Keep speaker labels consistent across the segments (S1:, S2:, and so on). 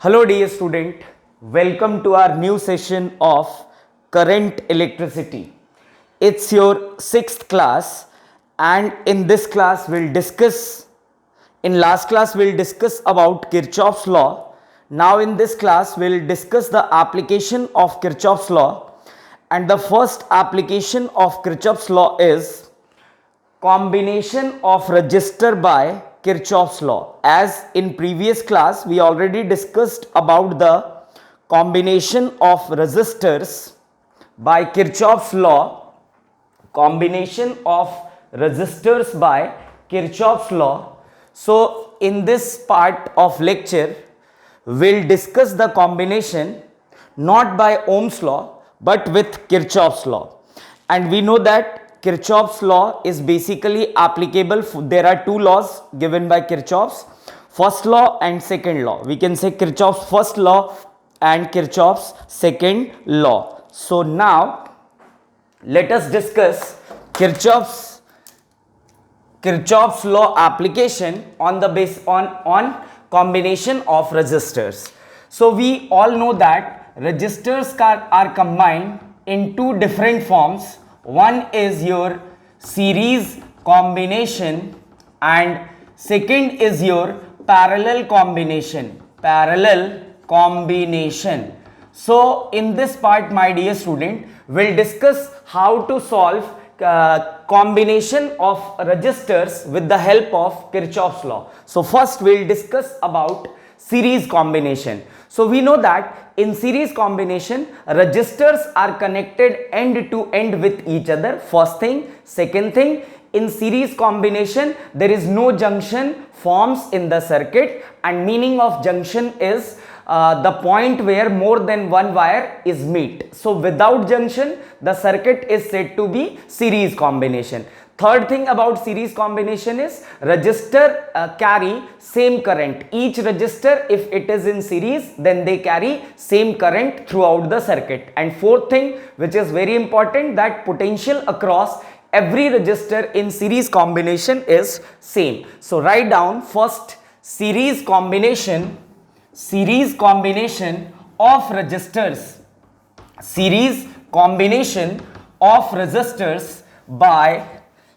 S1: Hello dear student, welcome to our new session of current electricity. It's your sixth class and in this class in last class we'll discuss about Kirchhoff's law. Now in this class we'll discuss the application of Kirchhoff's law, and the first application of Kirchhoff's law is combination of resistor by Kirchhoff's law. As in previous class we already discussed about the combination of resistors by Kirchhoff's law. Combination of resistors by Kirchhoff's law. So in this part of lecture we'll discuss the combination not by Ohm's law but with Kirchhoff's law. And we know that Kirchhoff's law is basically applicable. There are two laws given by Kirchhoff's, first law and second law. We can say Kirchhoff's first law and Kirchhoff's second law. So now let us discuss Kirchhoff's law application on the on combination of resistors. So we all know that resistors are combined in two different forms. One is your series combination and second is your parallel combination. So in this part, my dear student, we'll discuss how to solve combination of resistors with the help of Kirchhoff's law. So first we'll discuss about series combination. So we know that in series combination resistors are connected end to end with each other, first thing. Second thing, in series combination there is no junction forms in the circuit, and meaning of junction is the point where more than one wire is meet. So without junction the circuit is said to be series combination. Third thing about series combination is resistor carry same current. Each resistor, if it is in series, then they carry same current throughout the circuit. And fourth thing, which is very important, that potential across every resistor in series combination is same. So write down first series combination of resistors. Series combination of resistors by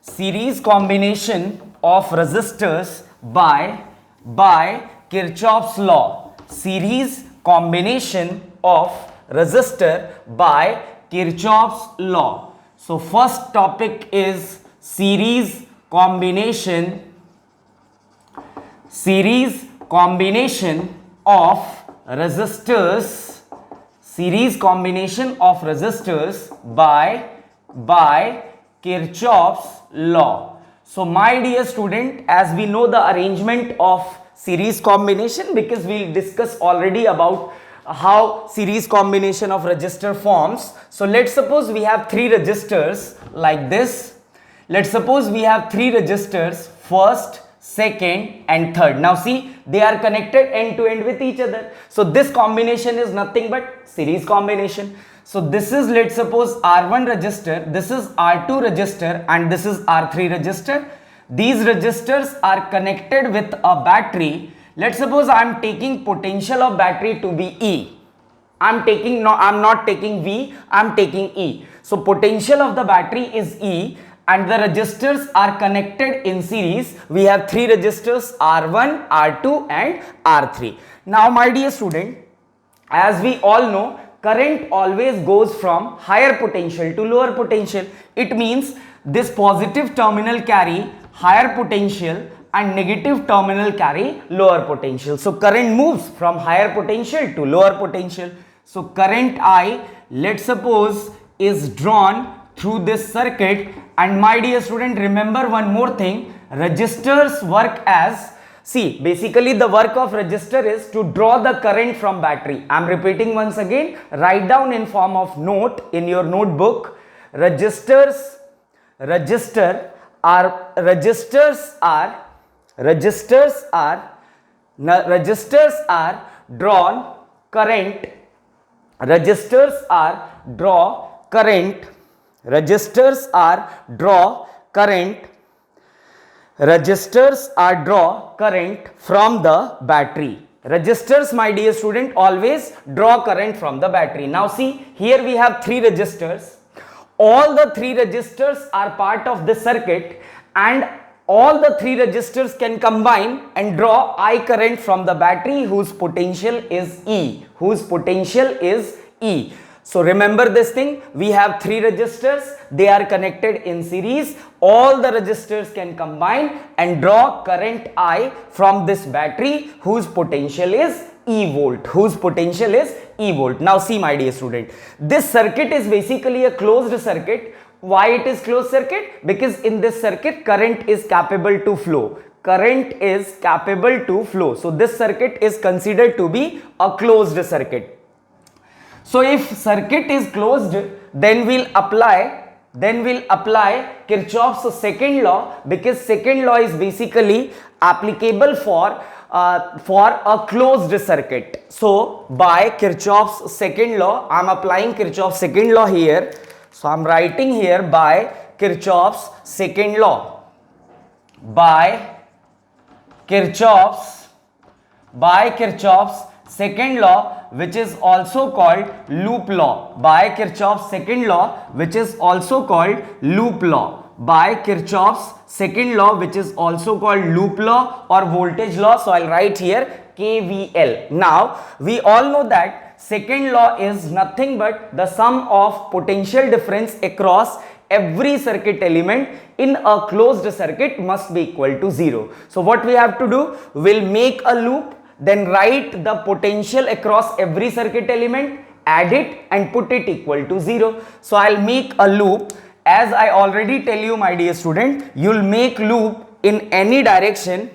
S1: series combination of resistors by Kirchhoff's law. Series combination of resistor by Kirchhoff's law. So first topic is series combination of resistors. Series combination of resistors by Kirchhoff's law. So my dear student, as we know the arrangement of series combination, because we'll discuss already about how series combination of resistor forms. So let's suppose we have three resistors like this. Let's suppose we have three resistors, first, second and third. Now see, they are connected end to end with each other. So this combination is nothing but series combination. So this is, let's suppose, R1 resistor, this is R2 resistor and this is R3 resistor. These resistors are connected with a battery. Let's suppose I am taking potential of battery to be E. I'm not taking V, I'm taking E. So potential of the battery is E and the resistors are connected in series. We have three resistors, R1, R2 and R3. Now my dear student, as we all know, current always goes from higher potential to lower potential. It means this positive terminal carry higher potential and negative terminal carry lower potential. So current moves from higher potential to lower potential. So current I, let's suppose, is drawn through this circuit. And my dear student, remember one more thing, resistors work as, see, basically the work of resistor is to draw the current from battery. I am repeating once again, write down in form of note in your notebook. Resistors are drawn current. Resistors are draw current. Resistors are draw current. Resistors are draw current from the battery. Resistors, my dear student, always draw current from the battery. Now see, here we have 3 resistors. All the 3 resistors are part of this circuit, and all the 3 resistors can combine and draw I current from the battery whose potential is E. So remember this thing, we have 3 resistors, they are connected in series. All the resistors can combine and draw current I from this battery whose potential is E volt. Now see, my dear student, this circuit is basically a closed circuit. Why it is closed circuit? Because in this circuit current is capable to flow. So this circuit is considered to be a closed circuit. So if circuit is closed, then we'll apply Kirchhoff's second law, because second law is basically applicable for a closed circuit. So by Kirchhoff's second law, I am applying Kirchhoff's second law here. So I am writing here by Kirchhoff's second law. By Kirchhoff's second law, which is also called loop law. By Kirchhoff's second law, which is also called loop law. By Kirchhoff's second law, which is also called loop law or voltage law. So I'll write here KVL. Now we all know that second law is nothing but the sum of potential difference across every circuit element in a closed circuit must be equal to 0. So what we have to do, we'll make a loop, then write the potential across every circuit element, add it and put it equal to 0. So I'll make a loop. As I already tell you, my dear student, you'll make loop in any direction,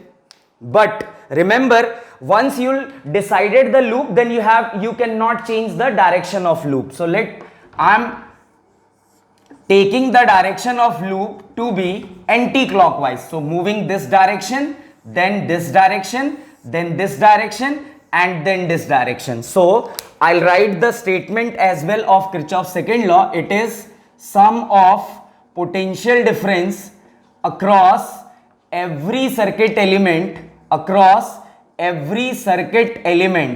S1: but remember, once you decided the loop, then you cannot change the direction of loop. So I'm taking the direction of loop to be anti-clockwise. So moving this direction, then this direction, then this direction, and then this direction. So I'll write the statement as well of Kirchhoff's second law. It is sum of potential difference across every circuit element,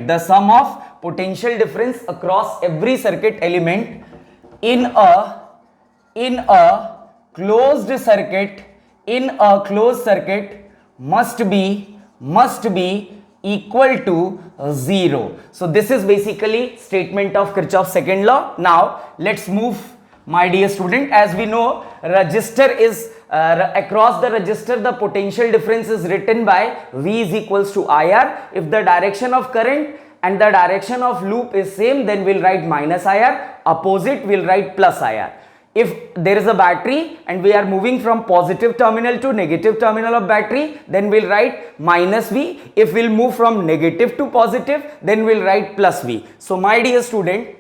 S1: the sum of potential difference across every circuit element in a closed circuit must be equal to 0. So this is basically statement of Kirchhoff's second law. Now let's move, my dear student. As we know, resistor is across the resistor, the potential difference is written by V is equals to IR. If the direction of current and the direction of loop is same, then we'll write minus IR. Opposite, we'll write plus IR. If there is a battery and we are moving from positive terminal to negative terminal of battery, then we'll write minus V. If we'll move from negative to positive, then we'll write plus V. So my dear student,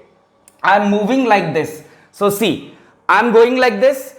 S1: I'm moving like this. So see, I'm going like this.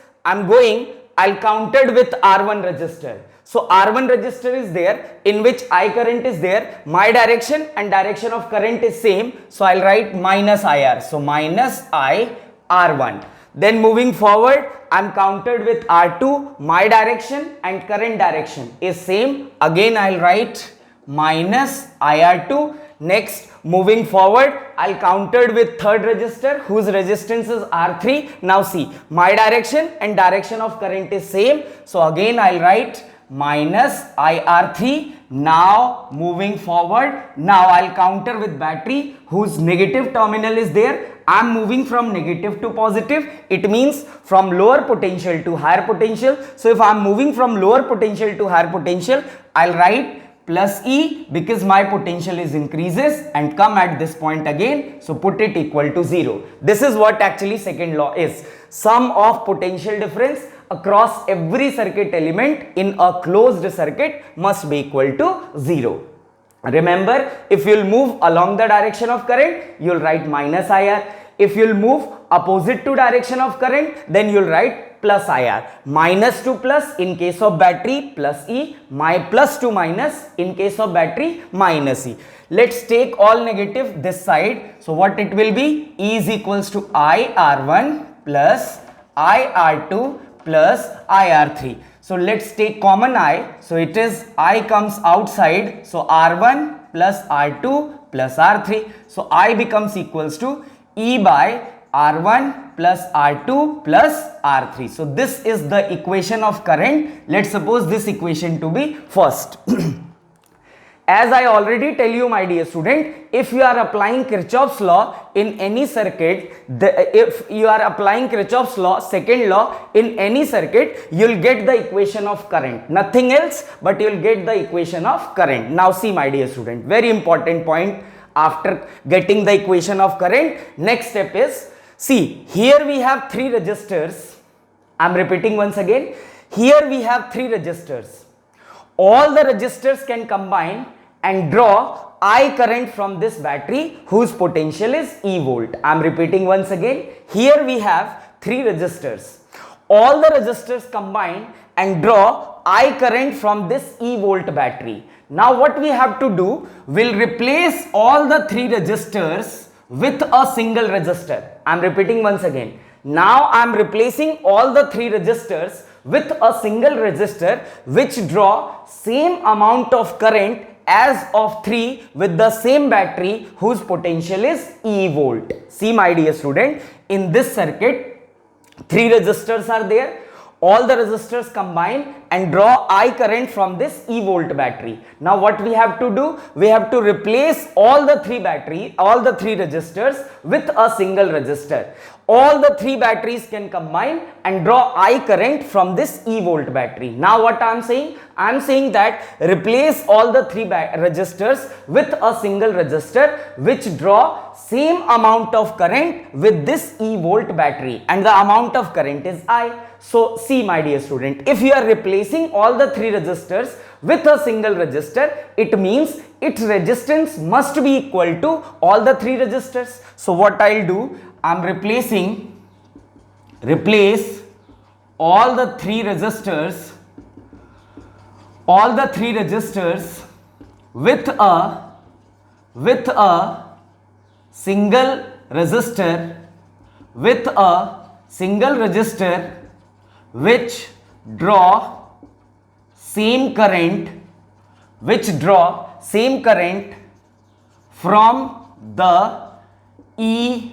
S1: I'll counted with R1 resistor. So R1 resistor is there in which I current is there. My direction and direction of current is same. So I'll write minus IR. So minus I R1. Then moving forward, I'm counted with R2. My direction and current direction is same. Again, I'll write minus IR2. Next, moving forward, I'll counted with third resistor whose resistance is R3. Now see, my direction and direction of current is same. So again, I'll write minus IR3. Now moving forward, now I'll counter with battery whose negative terminal is there. I'm moving from negative to positive. It means from lower potential to higher potential. So if I'm moving from lower potential to higher potential, I'll write plus E because my potential is increases and come at this point again. So put it equal to 0. This is what actually second law is. Sum of potential difference across every circuit element in a closed circuit must be equal to 0. Remember, if you'll move along the direction of current, you'll write minus IR. If you'll move opposite to direction of current, then you'll write plus IR. Minus to plus in case of battery, plus E. My plus to minus in case of battery, minus E. Let's take all negative this side. So what it will be? E is equals to IR1 plus IR2 plus IR3. So let's take common I. So it is I comes outside. So R1 plus R2 plus R3. So I becomes equals to E by R1 plus R2 plus R3. So this is the equation of current. Let's suppose this equation to be first. As I already tell you, my dear student, if you are applying Kirchhoff's law in any circuit, if you are applying Kirchhoff's law, second law in any circuit, you'll get the equation of current. Nothing else, but you'll get the equation of current. Now see, my dear student, very important point. After getting the equation of current, next step is, see, here we have three resistors. I'm repeating once again. Here we have three resistors. All the resistors can combine and draw I current from this battery whose potential is E volt. I am repeating once again. Here we have three resistors. All the resistors combine and draw I current from this E volt battery. Now what we have to do, we'll replace all the three resistors with a single resistor. I am repeating once again. Now I am replacing all the three resistors with a single resistor which draw same amount of current as of 3 with the same battery whose potential is E volt. See, my dear student, in this circuit, three resistors are there. All the resistors combine and draw I current from this E volt battery. Now what we have to do? We have to replace all the three resistors with a single resistor. All the three batteries can combine and draw I current from this E volt battery. Now what I am saying? I am saying that replace all the three resistors with a single resistor which draw same amount of current with this E volt battery, and the amount of current is I. So see, my dear student, if you are replacing all the three resistors with a single resistor, it means its resistance must be equal to all the three resistors. So what I'll do, I'm replace all the three resistors with a single resistor which draw same current from the E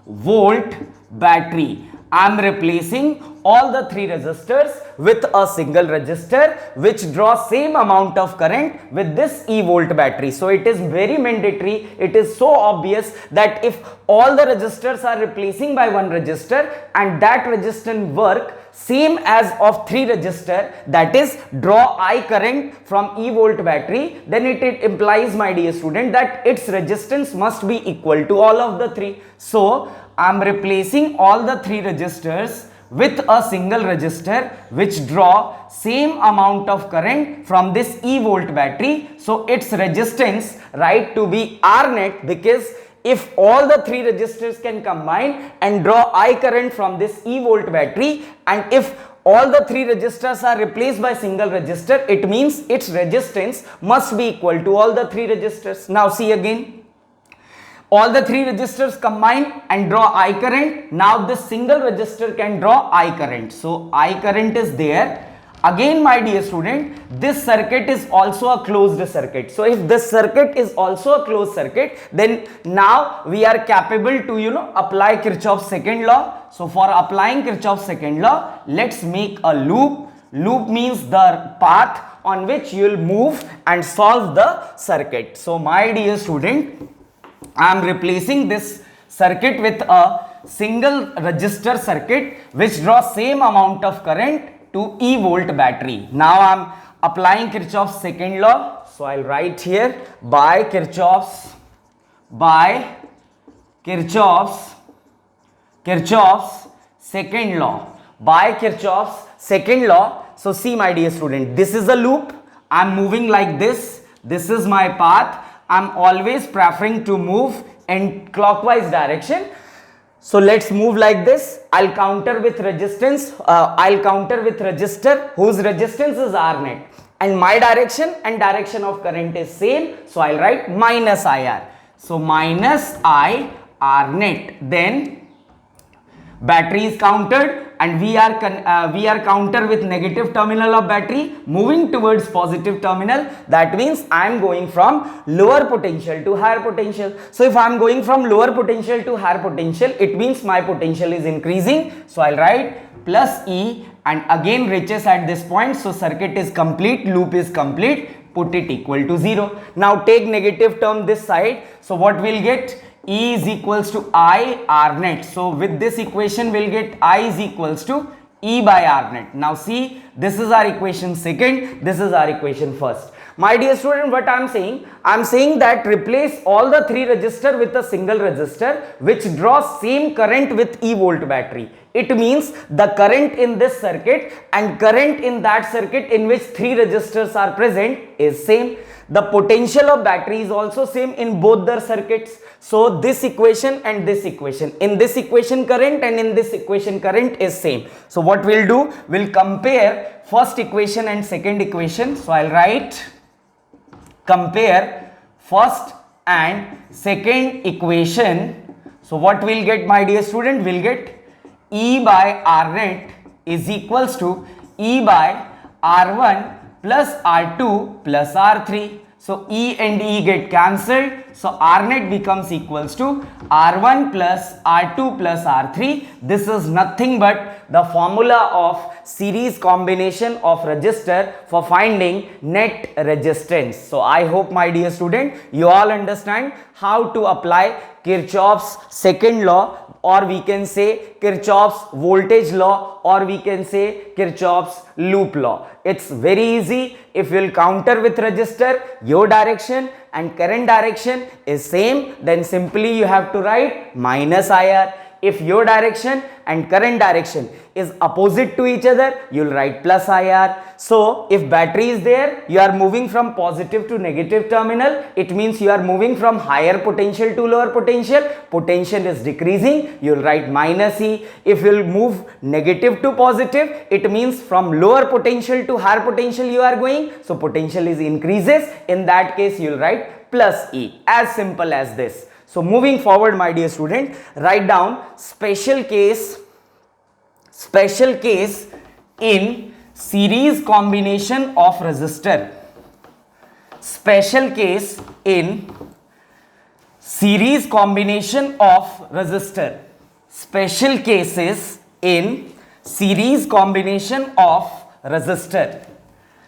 S1: volt battery. I am replacing all the three resistors with a single resistor which draws same amount of current with this E volt battery. So it is very mandatory, it is so obvious that if all the resistors are replacing by one resistor and that resistance work same as of three resistor, that is draw I current from E volt battery, then it implies, my dear student, that its resistance must be equal to all of the three. So I am replacing all the three resistors with a single resistor which draw same amount of current from this E volt battery. So its resistance right to be R net, because if all the three resistors can combine and draw I current from this E volt battery, and if all the three resistors are replaced by single resistor, it means its resistance must be equal to all the three resistors. Now see again. All the three resistors combine and draw I current. Now this single resistor can draw I current. So I current is there. Again, my dear student, this circuit is also a closed circuit. So if this circuit is also a closed circuit, then now we are capable to apply Kirchhoff's second law. So for applying Kirchhoff's second law, let's make a loop. Loop means the path on which you will move and solve the circuit. So my dear student, I am replacing this circuit with a single resistor circuit which draws same amount of current to E volt battery. Now I am applying Kirchhoff's second law. So I'll write here by Kirchhoff's second law. By Kirchhoff's second law. So see, my dear student, this is a loop. I am moving like this. This is my path. I am always preferring to move in clockwise direction. So let's move like this. I'll counter with resistance. I'll counter with resistor whose resistance is R net, and my direction and direction of current is same. So I'll write minus IR. So minus I R net. Then battery is countered. and we are counter with negative terminal of battery moving towards positive terminal. That means I am going from lower potential to higher potential. So if I am going from lower potential to higher potential, it means my potential is increasing. So I'll write plus E and again reaches at this point. So circuit is complete, loop is complete, put it equal to 0. Now take negative term this side. So what we'll get? E is equals to I R net. So with this equation we'll get I is equals to E by R net. Now see, this is our equation second, this is our equation first. My dear student, what I am saying? I am saying that replace all the three resistor with a single resistor which draws same current with E volt battery. It means the current in this circuit and current in that circuit in which three resistors are present is same. The potential of battery is also same in both the circuits. So this equation and this equation, in this equation current and in this equation current is same. So what we'll do, we'll compare first equation and second equation. So I'll write compare first and second equation. So what we'll get, my dear student, we'll get E by R net is equals to E by R1 plus R2 plus R3. So E and E get cancelled. So R net becomes equals to R1 plus R2 plus R3. This is nothing but the formula of series combination of resistor for finding net resistance. So I hope, my dear student, you all understand how to apply Kirchhoff's second law, or we can say Kirchhoff's voltage law, or we can say Kirchhoff's loop law. It's very easy. If you'll counter with resistor, your direction and current direction is same, then simply you have to write minus IR. If your direction and current direction is opposite to each other, you'll write plus IR. So if battery is there, you are moving from positive to negative terminal. It means you are moving from higher potential to lower potential. Potential is decreasing, you'll write minus E. If you'll move negative to positive, it means from lower potential to higher potential you are going. So potential is increases. In that case, you'll write plus E. As simple as this. So moving forward, my dear student, write down special case in series combination of resistor. Special case in series combination of resistor. Special cases in series combination of resistor.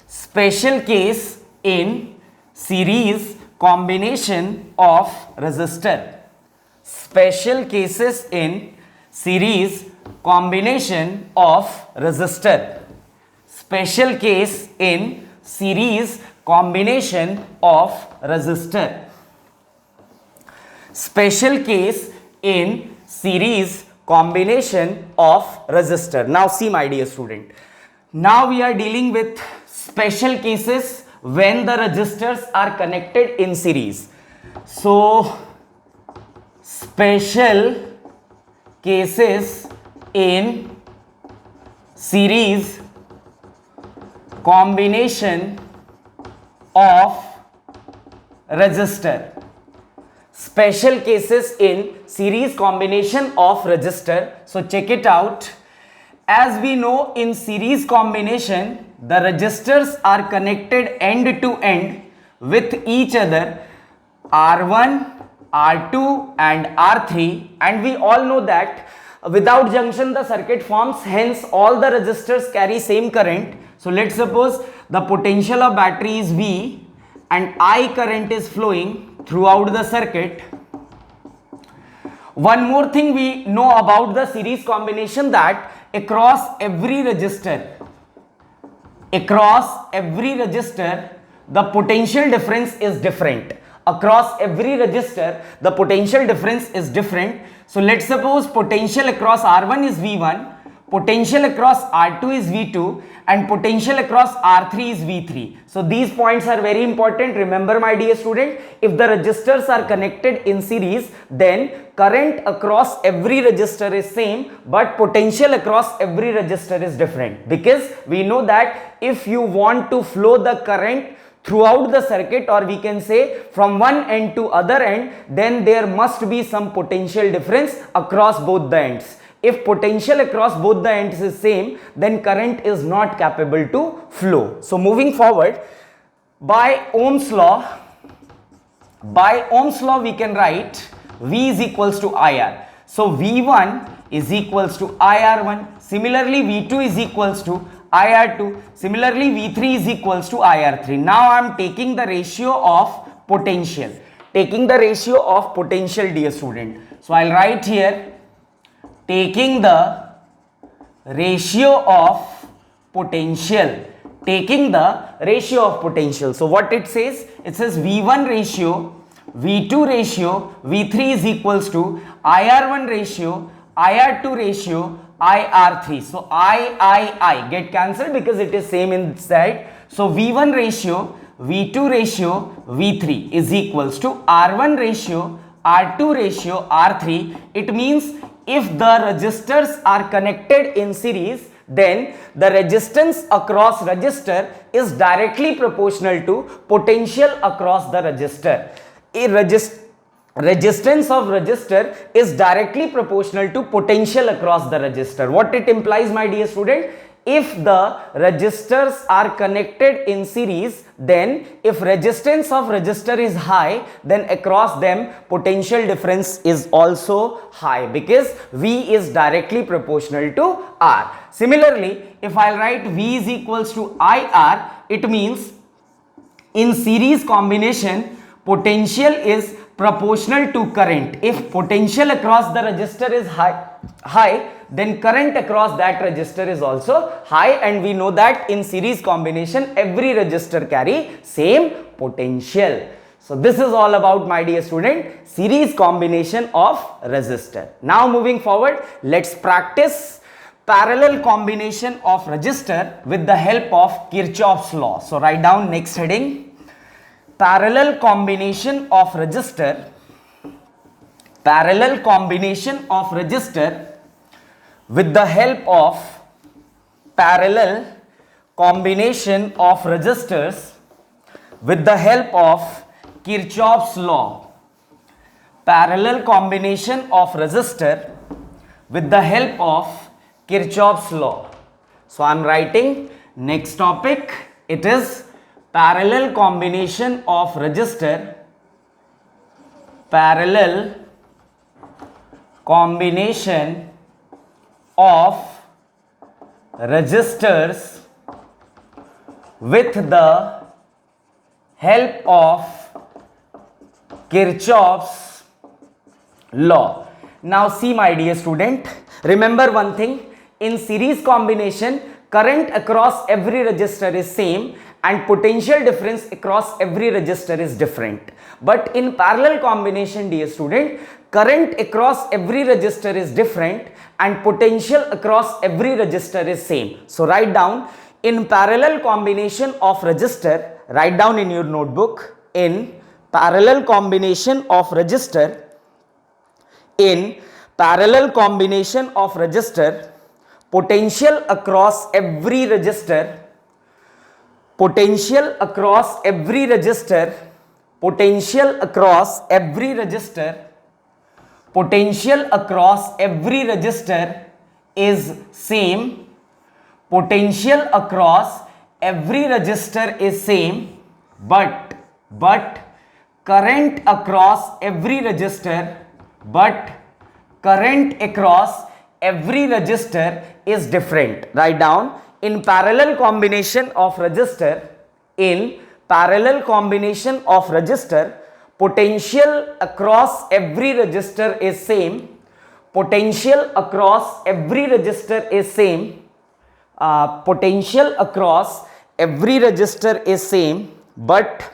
S1: Special case in series combination of resistor. Special cases in series combination of resistor. Special case in series combination of resistor. Special case in series combination of resistor. Now see, my dear student, now we are dealing with special cases when the resistors are connected in series. So special cases in series combination of resistor. Special cases in series combination of resistor. So check it out. As we know, in series combination, the resistors are connected end to end with each other, R1, R2 and R3, and we all know that without junction the circuit forms, hence all the resistors carry same current. So let's suppose the potential of battery is V and I current is flowing throughout the circuit. One more thing we know about the series combination, that across every resistor, the potential difference is different. Across every resistor, the potential difference is different. So let's suppose potential across R1 is V1, potential across R2 is V2 and potential across R3 is V3. So these points are very important. Remember, my dear student, if the resistors are connected in series, then current across every resistor is same, but potential across every resistor is different, because we know that if you want to flow the current throughout the circuit, or we can say from one end to other end, then there must be some potential difference across both the ends. if potential across both the ends is same, then current is not capable to flow. So moving forward, by Ohm's law we can write V is equals to IR. So V1 is equals to IR1. Similarly, V2 is equals to IR2. Similarly, V3 is equals to IR3. Now I am taking the ratio of potential. Taking the ratio of potential, dear student. So I'll write here, taking the ratio of potential. Taking the ratio of potential. So what it says? It says V1 ratio, V2 ratio, V3 is equals to IR1 ratio, IR2 ratio, IR3. So I get cancelled because it is same inside. So V1 ratio, V2 ratio, V3 is equals to R1 ratio, R2 ratio, R3. It means if the resistors are connected in series, then the resistance across resistor is directly proportional to potential across the resistor. Resistance of resistor is directly proportional to potential across the resistor. What it implies, my dear student? If the resistors are connected in series, then if resistance of resistor is high, then across them potential difference is also high because V is directly proportional to R. Similarly, if I write V is equals to IR, it means in series combination potential is proportional to current. If potential across the resistor is high, then current across that resistor is also high, and we know that in series combination every resistor carry same potential. So this is all about, my dear student, series combination of resistor. Now moving forward, let's practice parallel combination of resistor with the help of Kirchhoff's law. So write down next heading, parallel combination of resistor, parallel combination of resistor with the help of parallel combination of resistors with the help of Kirchhoff's law. Parallel combination of resistor with the help of Kirchhoff's law. So I am writing next topic, it is parallel combination of resistor, parallel combination of resistors with the help of Kirchhoff's law. Now see, my dear student, remember one thing, in series combination current across every resistor is same and potential difference across every resistor is different. But in parallel combination, dear student, current across every resistor is different and potential across every resistor is same. So write down, in parallel combination of resistor, write down in your notebook, in parallel combination of resistor, in parallel combination of resistor, potential across every resistor, potential across every resistor, potential across every resistor, potential across every resistor is same, potential across every resistor is same, but current across every resistor, current across every resistor is different. Write down, in parallel combination of resistor, in parallel combination of resistor, potential across every resistor is same, potential across every resistor is same, potential across every resistor is same, but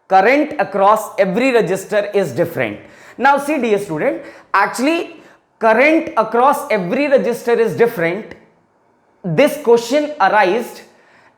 S1: current across every resistor is different. Now see, dear student, actually current across every resistor is different. This question arised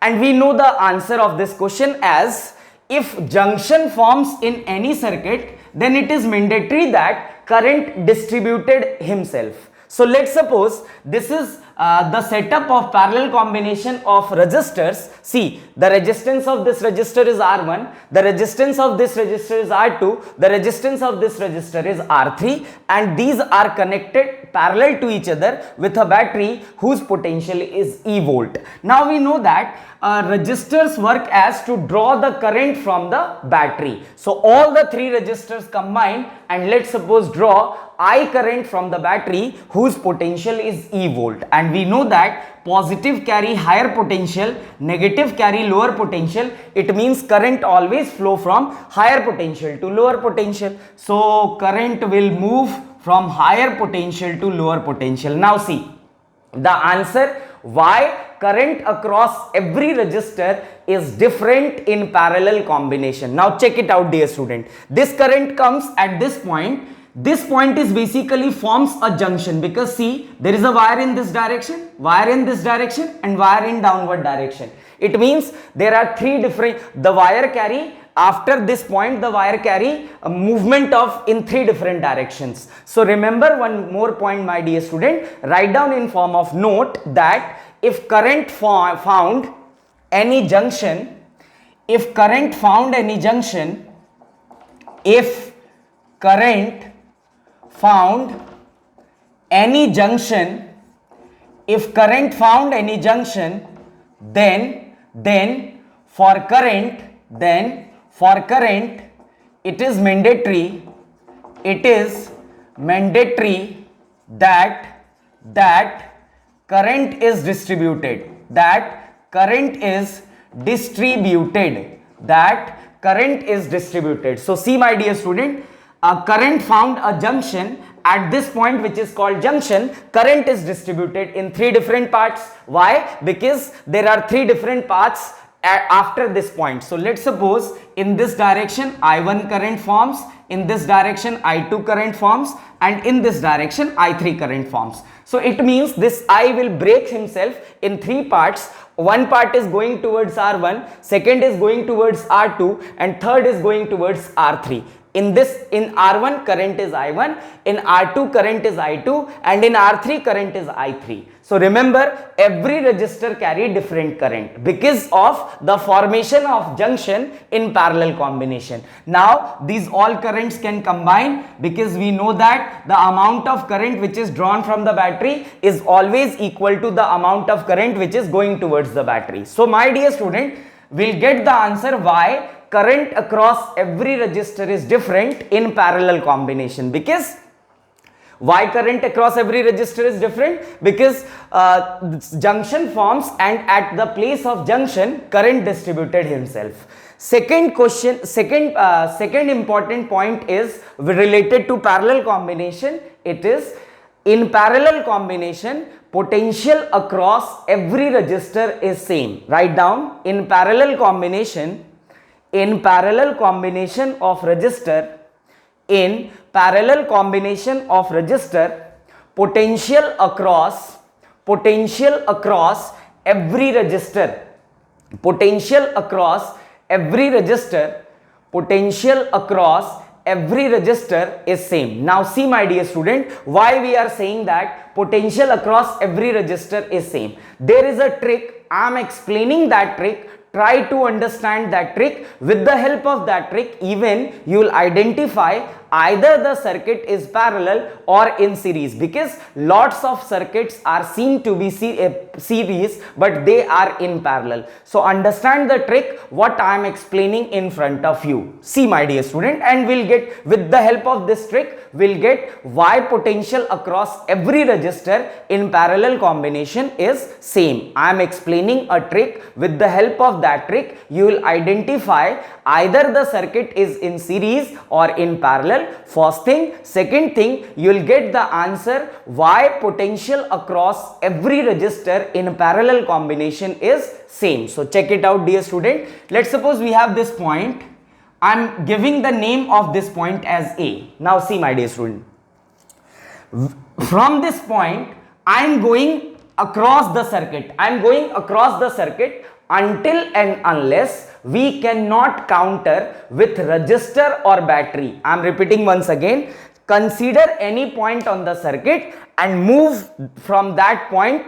S1: and we know the answer of this question as, if junction forms in any circuit, then it is mandatory that current distributed himself. So let's suppose this is the setup of parallel combination of resistors. See, the resistance of this resistor is R1, the resistance of this resistor is R2, the resistance of this resistor is R3, and these are connected parallel to each other with a battery whose potential is E volt. Now we know that resistors work as to draw the current from the battery. So all the three resistors combine, and let's suppose draw I current from the battery whose potential is E volt, and we know that positive carry higher potential, negative carry lower potential. It means current always flow from higher potential to lower potential. So current will move from higher potential to lower potential. Now see the answer why current across every resistor is different in parallel combination. Now check it out, dear student. This current comes at this point. This point is basically forms a junction, because see, there is a wire in this direction, wire in this direction, and wire in downward direction. It means there are three different, the wire carry after this point, the wire carry a movement of in three different directions. So remember one more point, my dear student, write down in form of note that if current found any junction, if current found any junction, if current found any junction, if current found any junction, then for current it is mandatory that current is distributed, So see, my dear student, a current found a junction at this point, which is called junction. Current is distributed in three different parts. Why? Because there are three different paths after this point. So let's suppose in this direction I1 current forms, in this direction I2 current forms, and in this direction I3 current forms. So it means this I will break himself in three parts. One part is going towards R1, second is going towards R2, and third is going towards R3. In R1 current is I1, in R2 current is I2, and in R3 current is I3. So remember, every resistor carry different current because of the formation of junction in parallel combination. Now these all currents can combine, because we know that the amount of current which is drawn from the battery is always equal to the amount of current which is going towards the battery. So my dear student, we'll get the answer why current across every resistor is different in parallel combination. Because why current across every resistor is different? Because junction forms, and at the place of junction current distributed himself. Second question, second important point is related to parallel combination. It is in parallel combination, potential across every resistor is same. Write down, in parallel combination of resistor, potential across every resistor, is same. Now see, my dear student, why we are saying that potential across every resistor is same. There is a trick. I am explaining that trick. Try to understand that trick. With the help of that trick, even you will identify either the circuit is parallel or in series, because lots of circuits are seen to be series, but they are in parallel. So understand the trick what I am explaining in front of you. See, my dear student, and we'll get, with the help of this trick, we'll get why potential across every resistor in parallel combination is same. I am explaining a trick. With the help of that trick, you will identify either the circuit is in series or in parallel. First thing. Second thing, you will get the answer why potential across every resistor in parallel combination is same. So check it out, dear student. Let's suppose we have this point. I am giving the name of this point as A. Now see, my dear student, from this point I am going across the circuit. I am going across the circuit until and unless we cannot counter with resistor or battery. I am repeating once again. Consider any point on the circuit and move from that point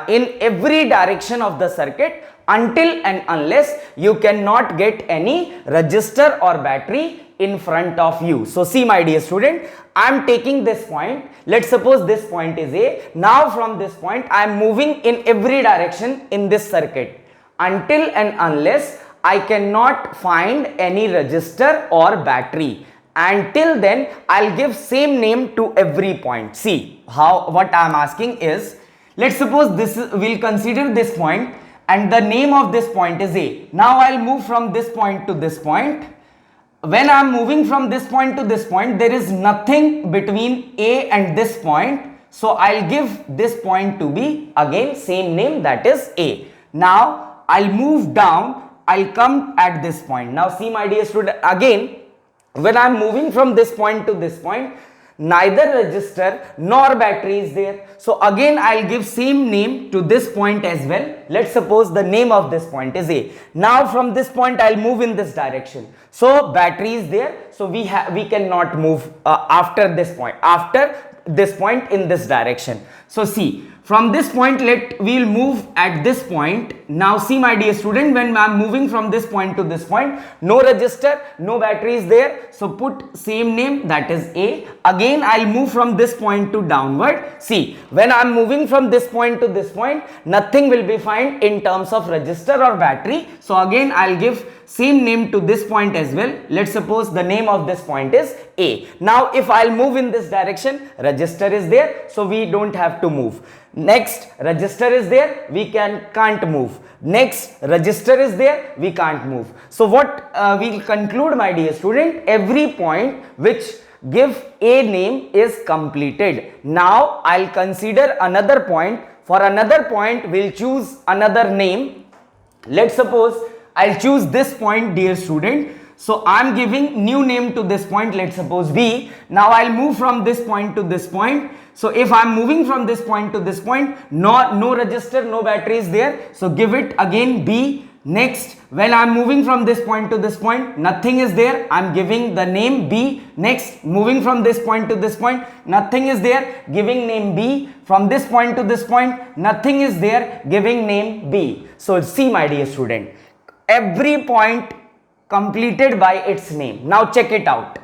S1: in every direction of the circuit until and unless you cannot get any resistor or battery in front of you. So see my dear student, I am taking this point. Let's suppose this point is A. Now from this point I am moving in every direction in this circuit until and unless I cannot find any resistor or battery. Until then I'll give same name to every point. See how, what I am asking is, let's suppose we'll consider this point and the name of this point is A. Now I'll move from this point to this point. When I am moving from this point to this point, there is nothing between A and this point. So I'll give this point to be again same name, that is A. Now I'll move down, I'll come at this point. Now see my dear student, again when I am moving from this point to this point, neither resistor nor battery is there. So again I'll give same name to this point as well. Let's suppose the name of this point is A. Now from this point I'll move in this direction. So battery is there. So we cannot move after this point in this direction. So see, from this point we'll move at this point. Now see my dear student, when I'm moving from this point to this point, no resistor, no battery is there. So put same name, that is A. Again I'll move from this point to downward. See, when I'm moving from this point to this point, nothing will be found in terms of resistor or battery. So again I'll give same name to this point as well. Let's suppose the name of this point is A. Now if I'll move in this direction, resistor is there, so we don't have to move. Next, resistor is there, we can't move. Next, resistor is there, we can't move. So what we'll conclude my dear student, every point which give A name is completed. Now I'll consider another point. For another point we'll choose another name. Let's suppose I'll choose this point, dear student. So I'm giving new name to this point, let's suppose B. Now I'll move from this point to this point. So if I'm moving from this point to this point, no resistor, no battery is there. So give it again B. Next, when I'm moving from this point to this point, nothing is there. I'm giving the name B. Next, moving from this point to this point, nothing is there. Giving name B. From this point to this point, nothing is there. Giving name B. So see my dear student, every point completed by its name. Now check it out.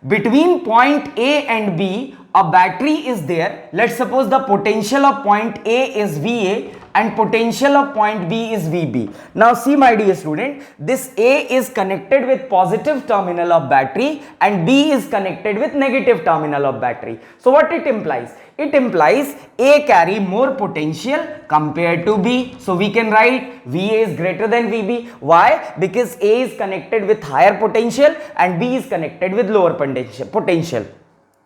S1: Between point A and B, a battery is there. Let's suppose the potential of point A is VA and potential of point B is VB. Now see my dear student, this A is connected with positive terminal of battery and B is connected with negative terminal of battery. So what it implies? It implies A carry more potential compared to B. So we can write VA is greater than VB. Why? Because A is connected with higher potential and B is connected with lower potential.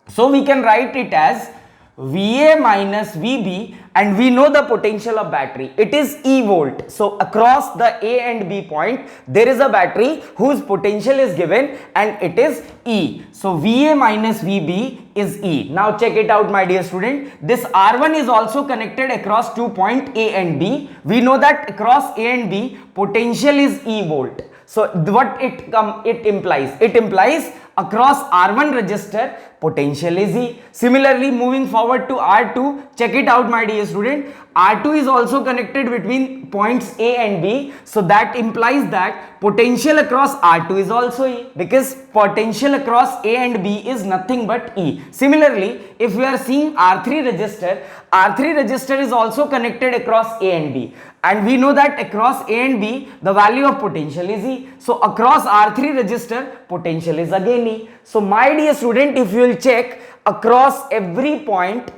S1: So we can write it as VA minus VB, and we know the potential of battery. It is E volt. So across the A and B point, there is a battery whose potential is given and it is E. So VA minus VB is E. Now check it out my dear student. This R1 is also connected across 2 point A and B. We know that across A and B, potential is E volt. So what it implies? It implies across R1 resistor, potential is E. Similarly, moving forward to R2, check it out my dear student. R2 is also connected between points A and B. So that implies that potential across R2 is also E, because potential across A and B is nothing but E. Similarly, if we are seeing R3 resistor is also connected across A and B. And we know that across A and B, the value of potential is E. So across R3 resistor, potential is again E. So my dear student, if you will check across every point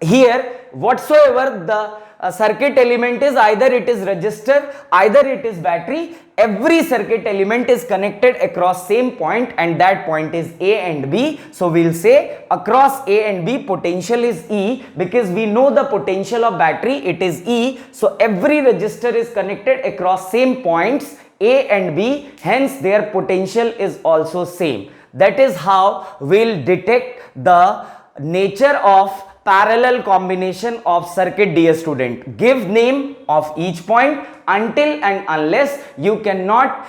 S1: here, whatsoever the circuit element is, either it is resistor, either it is battery, every circuit element is connected across same point, and that point is A and B. So we'll say across A and B, potential is E, because we know the potential of battery, it is E. So every resistor is connected across same points A and B, hence their potential is also same. That is how we'll detect the nature of parallel combination of circuit, dear student. Give name of each point until and unless you cannot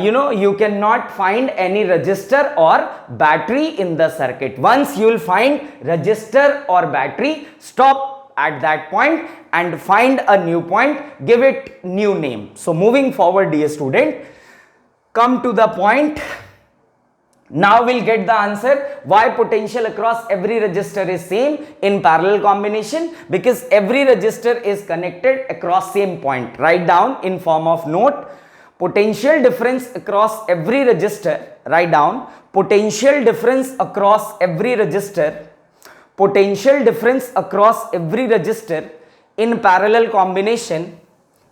S1: you cannot find any resistor or battery in the circuit. Once you will find resistor or battery, stop at that point and find a new point, give it new name. So moving forward, dear student, come to the point. Now we'll get the answer why potential across every resistor is same in parallel combination, because every resistor is connected across same point. Write down in form of note, potential difference across every resistor. Write down potential difference across every resistor. Potential difference across every resistor in parallel combination.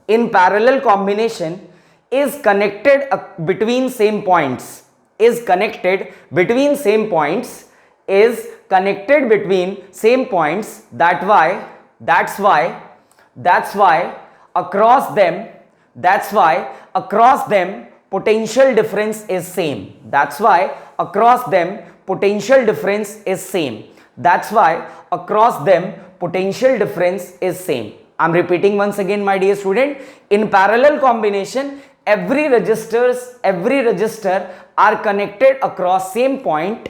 S1: In parallel combination is connected between same points. Is connected between same points. Is connected between same points. That's why across them. That's why across them potential difference is same. That's why across them potential difference is same. That's why across them potential difference is same. I'm repeating once again, my dear student. In parallel combination, every resistor are connected across same point.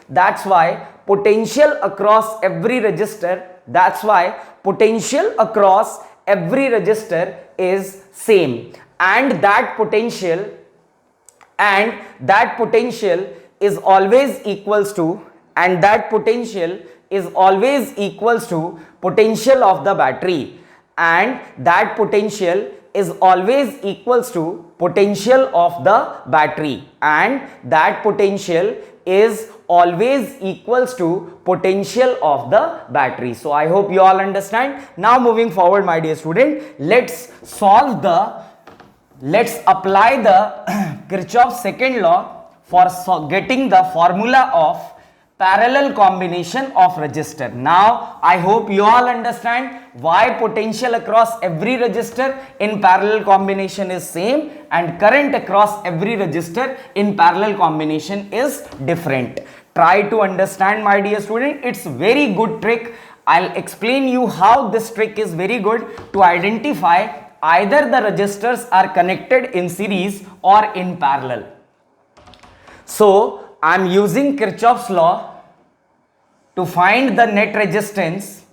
S1: That's why potential across every resistor. That's why potential across every resistor is same, and that potential is always equals to, and that potential is always equals to potential of the battery, and that potential is always equals to potential of the battery, and that potential is always equals to potential of the battery. So I hope you all understand. Now moving forward, my dear student, let's apply the Kirchhoff's second law for getting the formula of parallel combination of resistor. Now I hope you all understand why potential across every resistor in parallel combination is same and current across every resistor in parallel combination is different. Try to understand, my dear student. It's very good trick. I'll explain you how this trick is very good to identify either the resistors are connected in series or in parallel. So I'm using Kirchhoff's law to find the net resistance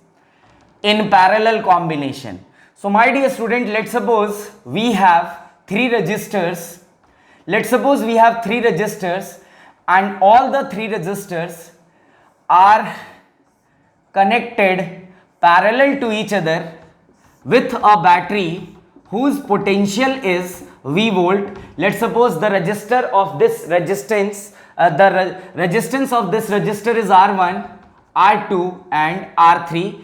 S1: in parallel combination. So my dear student, let's suppose we have three resistors. Let's suppose we have three resistors and all the three resistors are connected parallel to each other with a battery whose potential is V volt. Let's suppose the resistor of this resistance, the resistance of this resistor is R1, R2 and R3.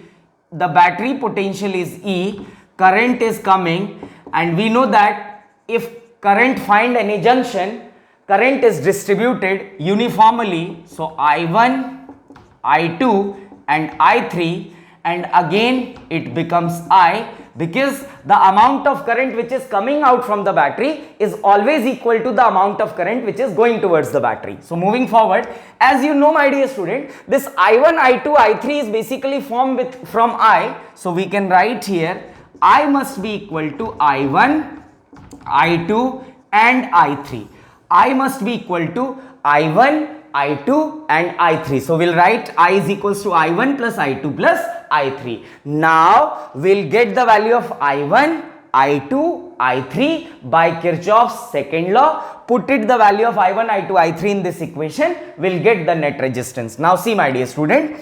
S1: The battery potential is E. Current is coming, and we know that if current find any junction, current is distributed uniformly. So I1, I2 and I3, and again it becomes I, because the amount of current which is coming out from the battery is always equal to the amount of current which is going towards the battery. So moving forward, as you know, my dear student, this I1, I2, I3 is basically formed from I. So we can write here I must be equal to I1, I2 and I3. I must be equal to I1, I2 and I3. So we'll write I is equals to I1 plus I2 plus I3. Now we'll get the value of I1, I2, I3 by Kirchhoff's second law. Put it the value of I1, I2, I3 in this equation. We'll get the net resistance. Now see, my dear student,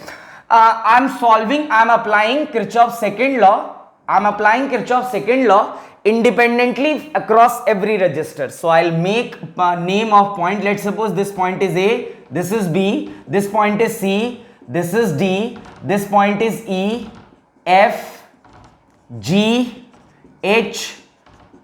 S1: I'm applying Kirchhoff's second law. I'm applying Kirchhoff's second law independently across every resistor. So I'll make name of point. Let's suppose this point is A, this is B, this point is C, this is D, this point is E, F, G, H,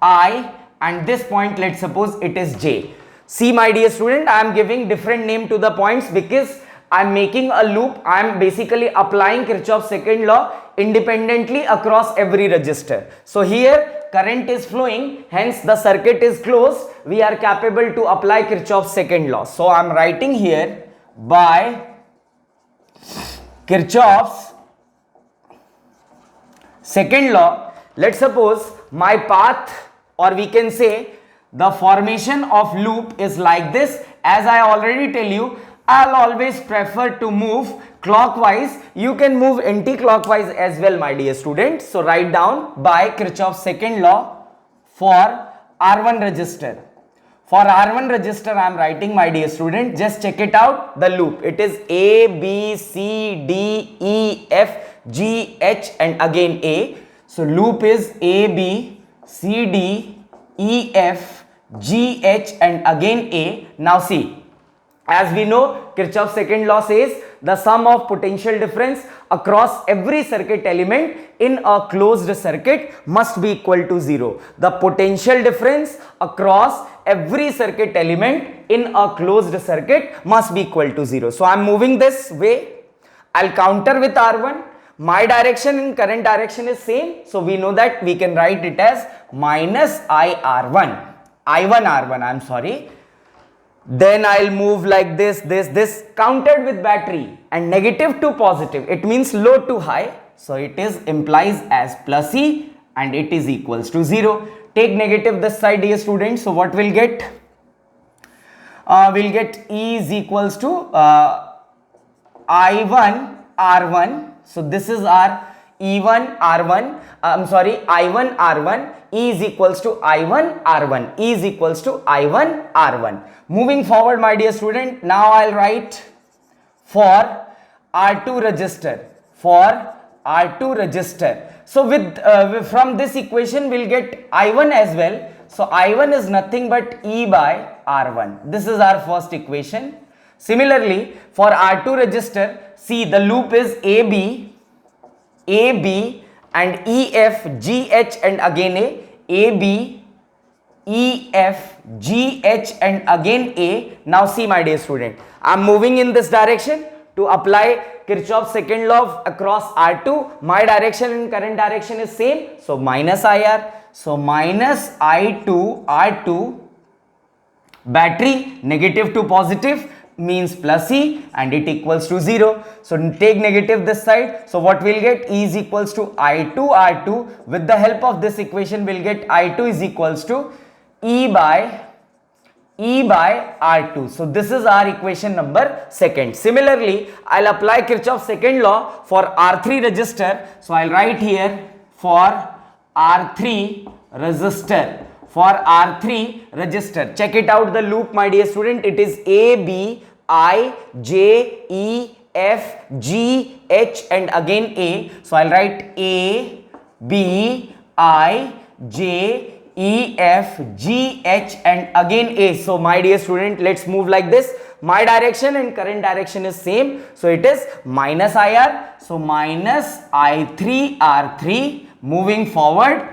S1: I, and this point, let's suppose it is J. See, my dear student, I am giving different name to the points because I am making a loop. I am basically applying Kirchhoff's second law independently across every resistor. So here current is flowing, hence the circuit is closed. We are capable to apply Kirchhoff's second law. So I am writing here by Kirchhoff's second law. Let's suppose my path, or we can say the formation of loop is like this. As I already tell you, I'll always prefer to move clockwise. You can move anti-clockwise as well, my dear students. So write down by Kirchhoff's second law for R1 resistor. For R1 resistor, I am writing, my dear student. Just check it out. The loop. It is A, B, C, D, E, F, G, H, and again A. So loop is A, B, C, D, E, F, G, H, and again A. Now see. As we know, Kirchhoff's second law says the sum of potential difference across every circuit element in a closed circuit must be equal to 0. The potential difference across every circuit element in a closed circuit must be equal to 0. So I am moving this way. I'll counter with R1. My direction and current direction is same. So we know that we can write it as minus I1 R1, I'm sorry. Then I'll move like this, countered with battery, and negative to positive. It means low to high. So it is implies as plus E and it is equals to 0. Take negative this side, dear students. So what we'll get? We'll get E is equals to I1 R1. So this is our E1 R1. I1 R1. E is equals to I1 R1. E is equals to I1 R1. Moving forward, my dear student, now I'll write for R2 resistor. For R2 resistor. So with from this equation we'll get I1 as well. So I1 is nothing but E by R1. This is our first equation. Similarly, for R2 resistor, see the loop is AB and EF, GH and again A. AB, EF, GH and again A. Now see, my dear student, I am moving in this direction to apply Kirchhoff's second law across R2. My direction and current direction is same. So minus IR. So minus I2 R2, battery negative to positive means plus E and it equals to 0. So take negative this side. So what we'll get? E is equals to I2 R2. With the help of this equation we'll get I2 is equals to E by R2. So this is our equation number second. Similarly, I'll apply Kirchhoff's second law for R3 resistor. So I'll write here for R3 resistor. For R3 resistor, check it out, the loop, my dear student. It is A, B, I, J, E, F, G, H and again A. So I'll write A, B, I, J, E, F, G, H and again A. So my dear student, let's move like this. My direction and current direction is same. So it is minus IR. So minus I3 R3. Moving forward,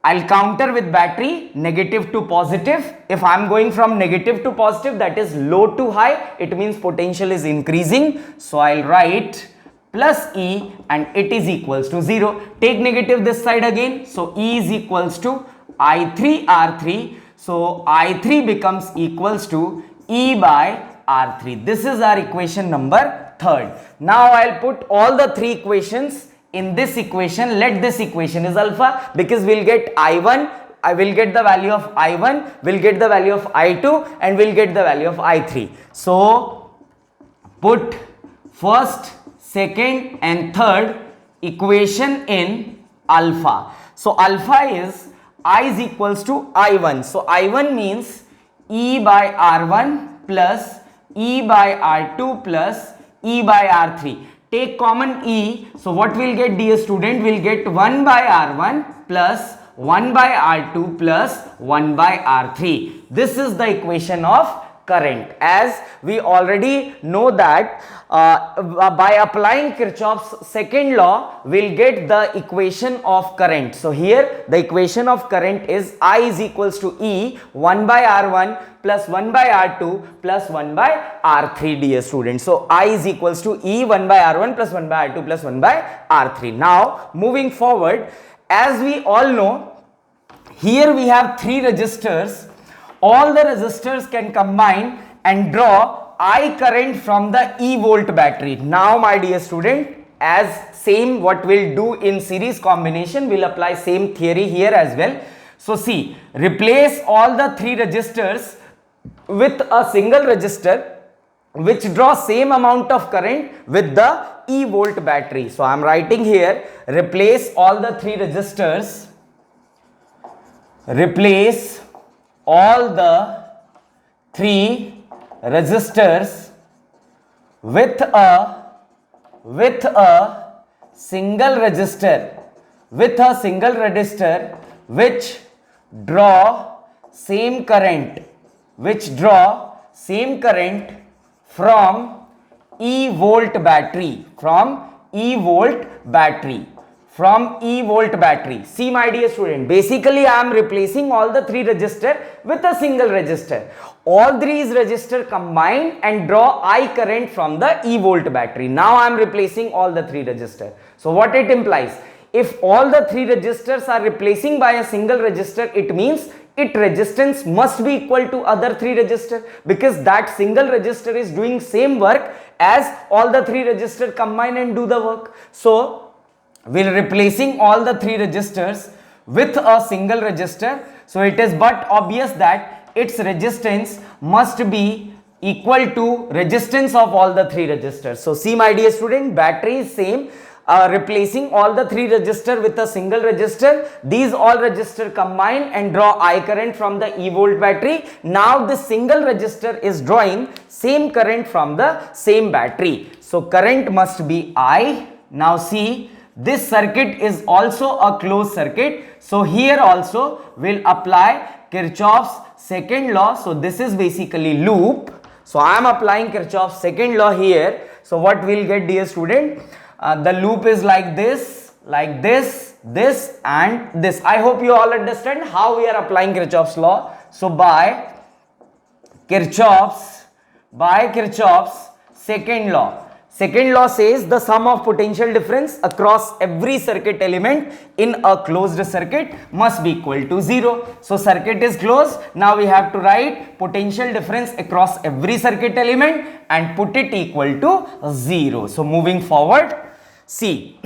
S1: I'll counter with battery, negative to positive. If I'm going from negative to positive, that is low to high, it means potential is increasing. So I'll write plus E and it is equals to 0. Take negative this side again. So E is equals to I3 R3. So I3 becomes equals to E by R3. This is our equation number third. Now I'll put all the three equations in this equation. Let this equation is alpha because we'll get I1, I will get the value of I1, will get the value of I2 and will get the value of I3. So put first, second and third equation in alpha. So alpha is I is equals to I1. So I1 means E by R1 plus E by R2 plus E by R3. Take common E. So what we'll get, dear student? We'll get 1 by R1 plus 1 by R2 plus 1 by R3. This is the equation of current. As we already know that by applying Kirchhoff's second law, we'll get the equation of current. So here the equation of current is I is equals to E 1 by R1 plus 1 by R2 plus 1 by R3, dear students. So I is equals to E 1 by R1 plus 1 by R2 plus 1 by R3. Now moving forward, as we all know, here we have three resistors. All the resistors can combine and draw I current from the E volt battery. Now my dear student, as same what we'll do in series combination, we'll apply same theory here as well. So see, replace all the three resistors with a single resistor which draw same amount of current with the E volt battery. So I am writing here, replace all the three resistors, replace all the three resistors with a single resistor, which draw same current, from E volt battery, See my dear student, basically I am replacing all the three resistor with a single resistor. All these resistor combine and draw I current from the E volt battery. Now I am replacing all the three resistor. So what it implies? If all the three resistors are replacing by a single resistor, it means its resistance must be equal to other three resistor, because that single resistor is doing same work as all the three resistor combine and do the work. So we are replacing all the three resistors with a single resistor. So it is but obvious that its resistance must be equal to resistance of all the three resistors. So see my dear student, battery is same. Replacing all the three resistor with a single resistor, these all resistor combine and draw I current from the E volt battery. Now this single resistor is drawing same current from the same battery. So current must be I. Now see, this circuit is also a closed circuit. So here also we'll apply Kirchhoff's second law. So this is basically loop. So I am applying Kirchhoff's second law here. So what we'll get, dear student? The loop is like this, this and this. I hope you all understand how we are applying Kirchhoff's law. So by Kirchhoff's second law. Second law says the sum of potential difference across every circuit element in a closed circuit must be equal to 0. So circuit is closed. Now we have to write potential difference across every circuit element and put it equal to 0. So moving forward, see,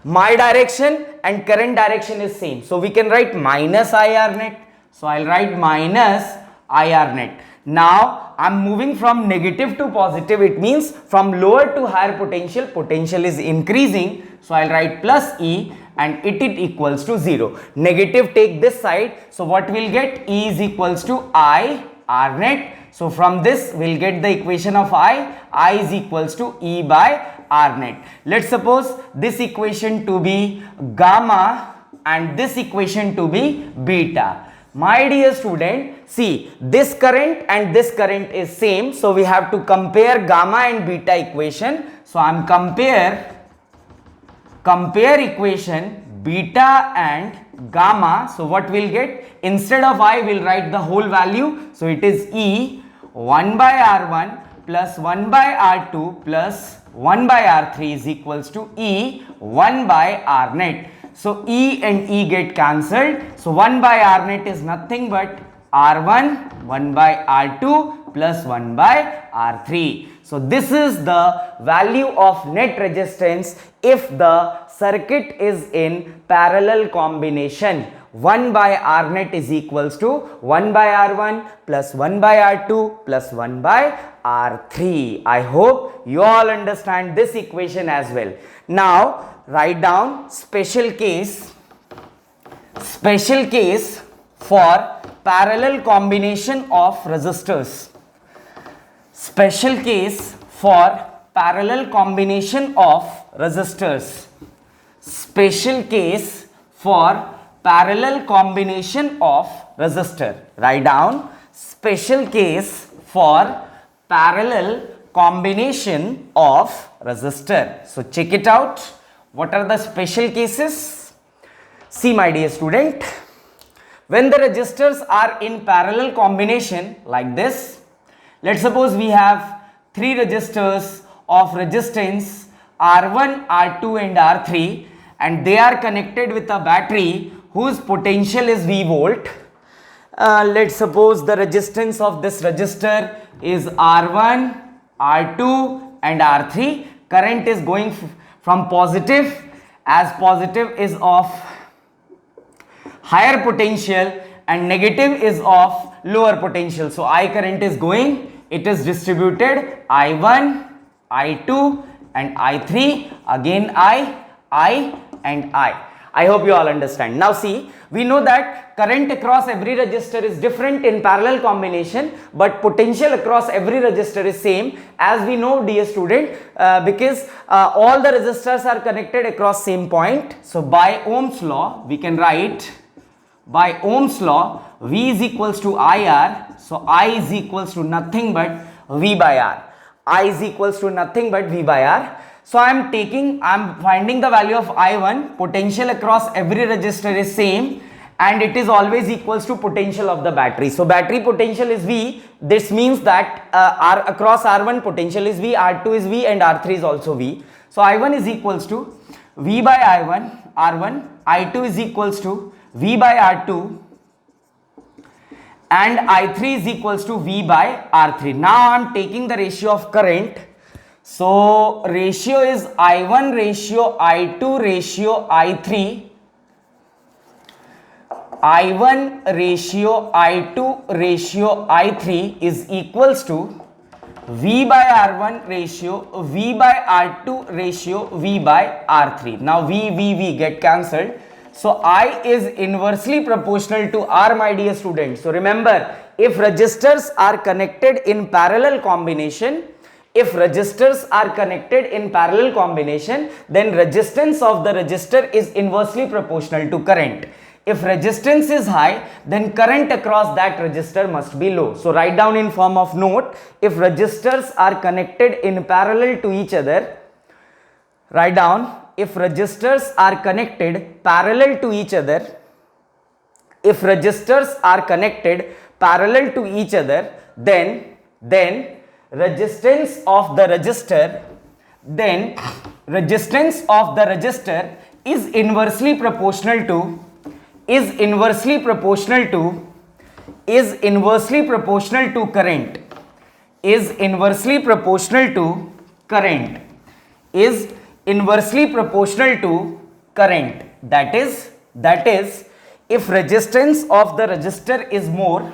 S1: my direction and current direction is same. So we can write minus IR net. So I'll write minus IR net. Now I'm moving from negative to positive. It means from lower to higher potential, potential is increasing. So I'll write plus E and it equals to 0. Negative take this side. So what we'll get? E is equals to I R net. So from this we'll get the equation of I is equals to E by R net. Let's suppose this equation to be gamma and this equation to be beta. My dear student, see, this current and this current is same. So we have to compare gamma and beta equation. So I'm compare equation beta and gamma. So what we'll get? Instead of I, we'll write the whole value. So it is E 1 by R1 plus 1 by R2 plus 1 by R3 is equals to E 1 by R net. So E and E get cancelled. So 1 by R net is nothing but R1 1 by R2 plus 1 by R3. So this is the value of net resistance if the circuit is in parallel combination. 1 by R net is equals to 1 by R1 plus 1 by R2 plus 1 by R3. I hope you all understand this equation as well. Now write down special case for parallel combination of resistors. Special case for parallel combination of resistors. Special case for parallel combination of resistor. Write down special case for parallel combination of resistor. So check it out. What are the special cases? See my dear student, when the resistors are in parallel combination like this, let's suppose we have three resistors of resistance R1, R2 and R3 and they are connected with a battery whose potential is V volt. Let's suppose the resistance of this resistor is R1, R2 and R3. Current is going from positive, as positive is of higher potential and negative is of lower potential. So I current is going it is distributed I1, I2 and I3, again I and I. I hope you all understand. Now see, we know that current across every resistor is different in parallel combination, but potential across every resistor is same, as we know, dear student, because all the resistors are connected across same point. So by Ohm's law, we can write, by Ohm's law, V is equals to IR. So I is equals to nothing but V by R. I is equals to nothing but V by R. So I am finding the value of I1, potential across every resistor is same, and it is always equals to potential of the battery. So battery potential is V. This means that across R1 potential is V, R2 is V and R3 is also V. So I1 is equals to V by I1, R1, I2 is equals to V by R2 and I3 is equals to V by R3. Now I am taking the ratio of current. So ratio is I1 ratio I2 ratio I3. I1 ratio I2 ratio I3 is equals to V by R1 ratio V by R2 ratio V by R3. Now V get cancelled. So I is inversely proportional to R, my dear students. So remember, if resistors are connected in parallel combination, then resistance of the resistor is inversely proportional to current. If resistance is high, then current across that resistor must be low. So write down in form of note, if resistors are connected in parallel to each other, write down, if resistors are connected parallel to each other, then resistance of the resistor is inversely proportional to current, that is if resistance of the resistor is more,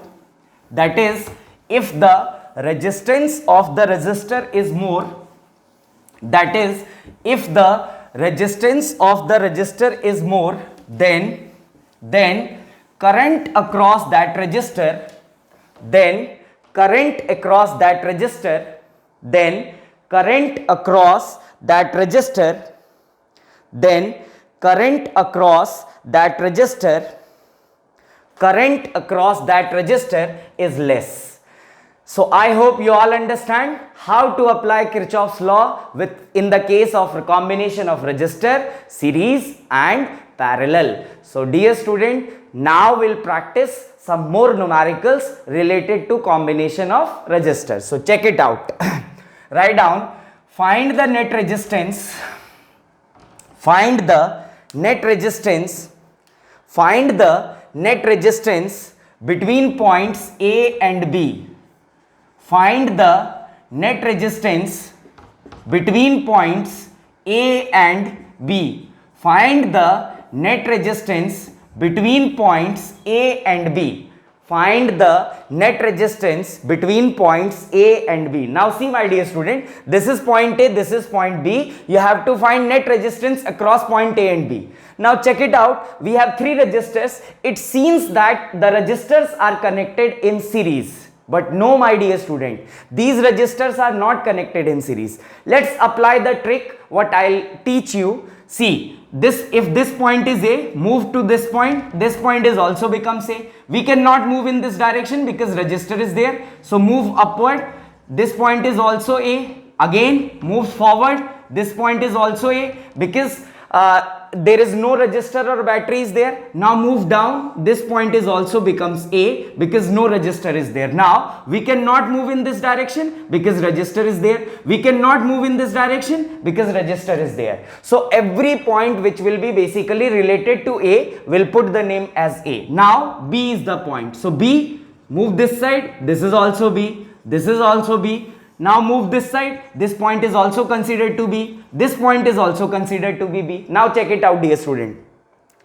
S1: that is if the resistance of the resistor is more, that is if the resistance of the resistor is more, then current across that resistor is less. So I hope you all understand how to apply Kirchhoff's law in the case of a combination of resistor, series and parallel. So dear student, now we'll practice some more numericals related to combination of resistors. So check it out. Write down, find the net resistance between points A and B. Find the net resistance between points A and B. Find the net resistance between points A and B. Find the net resistance between points A and B. Now see, my dear student, this is point A, this is point B. You have to find net resistance across point A and B. Now check it out. We have three resistors. It seems that the resistors are connected in series. But no, my dear student, these resistors are not connected in series. Let's apply the trick what I'll teach you. See, if this point is A, move to this point is also becomes A. We cannot move in this direction because resistor is there. So move upward. This point is also A. Again, move forward. This point is also A because there is no resistor or battery is there. Now move down. This point is also becomes A because no resistor is there. Now we cannot move in this direction because resistor is there. We cannot move in this direction because resistor is there. So every point which will be basically related to A will put the name as A. Now B is the point. So B, move this side. This is also B. This is also B. Now move this side. This point is also considered to be. This point is also considered to be B. Now check it out, dear student.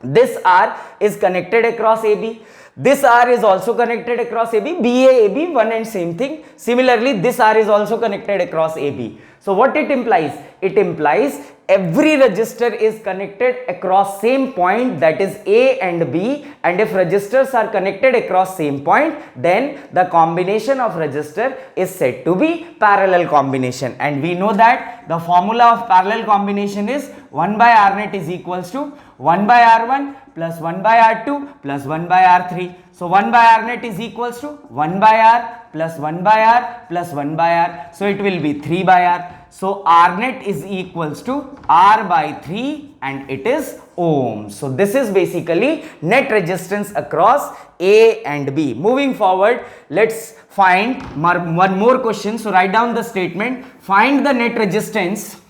S1: This R is connected across AB. This R is also connected across AB. BA, AB, one and same thing. Similarly, this R is also connected across AB. So what it implies? It implies every resistor is connected across same point, that is A and B, and if resistors are connected across same point, then the combination of resistor is said to be parallel combination. And we know that the formula of parallel combination is 1 by R net is equals to 1 by R1 plus 1 by R2 plus 1 by R3. So 1 by R net is equals to 1 by R plus 1 by R plus 1 by R. So it will be 3 by R. So R net is equals to R by 3 and it is ohms. So this is basically net resistance across A and B. Moving forward, let's find one more question. So write down the statement. Find the net resistance.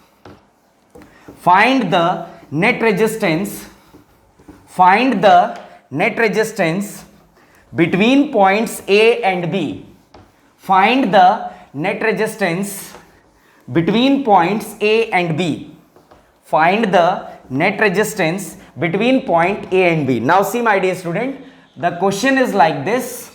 S1: Find the net resistance. Find the net resistance between points A and B. Find the net resistance between points A and B. Find the net resistance between point A and B. Now see my dear student, the question is like this.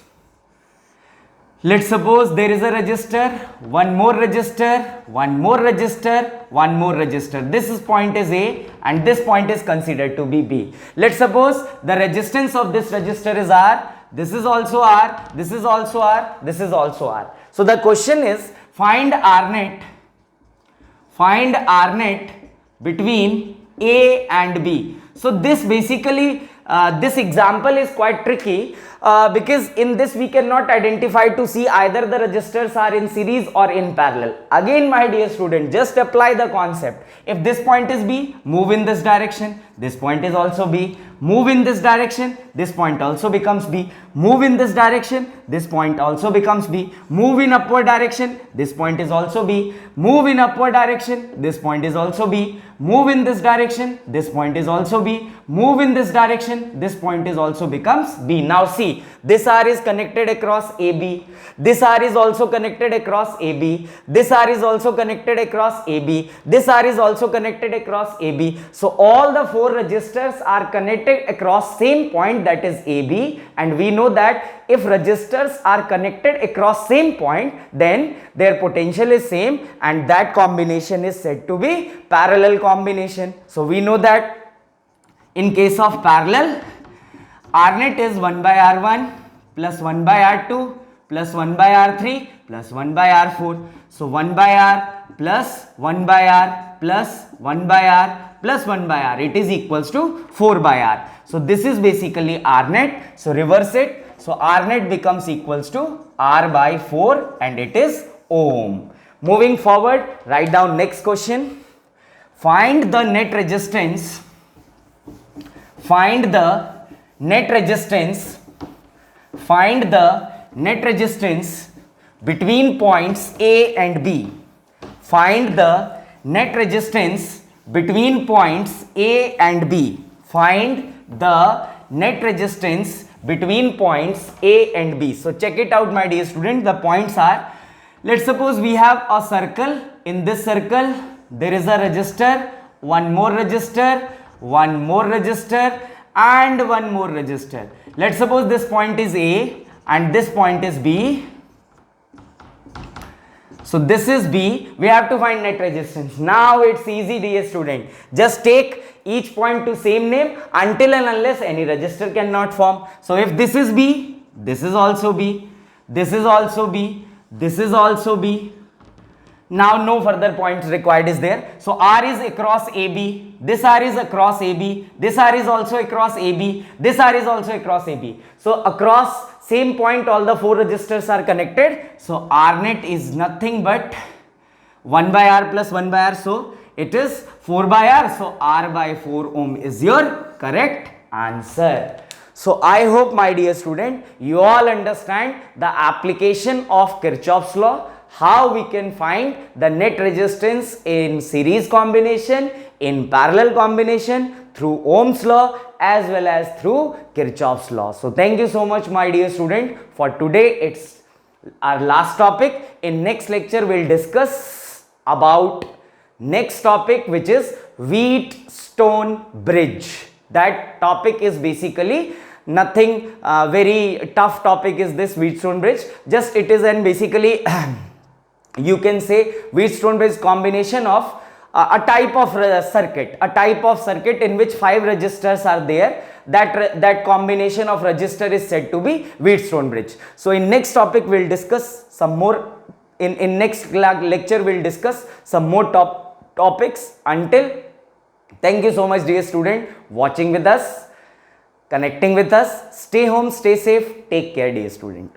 S1: Let's suppose there is a resistor, one more resistor, one more resistor, one more resistor. This point is A and this point is considered to be B. Let's suppose the resistance of this resistor is R. This is also R, this is also R, this is also R. So the question is find R net. Find R net between A and B. So this basically, this example is quite tricky because in this we cannot identify to see either the resistors are in series or in parallel. Again my dear student, just apply the concept. If this point is B, move in this direction. This point is also B. Move in this direction, this point also becomes B. Move in this direction, this point also becomes B. Move in upward direction, this point is also B. Move in upward direction, this point is also B. Move in this direction, this point is also B. Move in this direction, this point is also becomes B. Now see, this R is connected across AB. This R is also connected across AB. This R is also connected across AB. This R is also connected across AB. So all the four resistors are connected across same point, that is AB, and we know that if resistors are connected across same point, then their potential is same and that combination is said to be parallel combination. So we know that in case of parallel, R net is 1 by R1 plus 1 by R2 plus 1 by R3 plus 1 by R4. So 1 by R plus 1 by R plus 1 by R plus 1 by R, it is equals to 4 by R. So this is basically R net. So reverse it. So R net becomes equals to R by 4 and it is ohm. Moving forward, write down next question. Find the net resistance. Find the net resistance. Find the net resistance between points A and B. Find the net resistance between points A and B. Find the net resistance between points A and B. So check it out my dear student. The points are, let's suppose we have a circle. In this circle there is a resistor, one more resistor, one more resistor and one more resistor. Let's suppose this point is A and this point is B. So this is B, we have to find net resistance. Now it's easy dear student. Just take each point to same name until and unless any resistor cannot form. So if this is B, this is also B, this is also B, this is also B. Now no further points required is there. So R is across AB, this R is across AB, this R is also across AB, this R is also across AB. So across same point all the four resistors are connected. So R net is nothing but 1 by R plus 1 by R. So it is 4 by R. So R by 4 ohm is your correct answer. So I hope my dear student you all understand the application of Kirchhoff's law, how we can find the net resistance in series combination, in parallel combination, through Ohm's law as well as through Kirchhoff's law. So thank you so much my dear student. For today it's our last topic. In next lecture we'll discuss about next topic which is Wheatstone bridge. That topic is basically nothing very tough topic is this Wheatstone bridge. Just it is an basically you can say Wheatstone bridge combination of a type of circuit in which 5 resistors are there. That combination of resistor is said to be Wheatstone bridge. So in next topic we'll discuss some more. In next lecture we'll discuss some more topics. Until, thank you so much dear student, watching with us, connecting with us. Stay home, stay safe, take care dear student.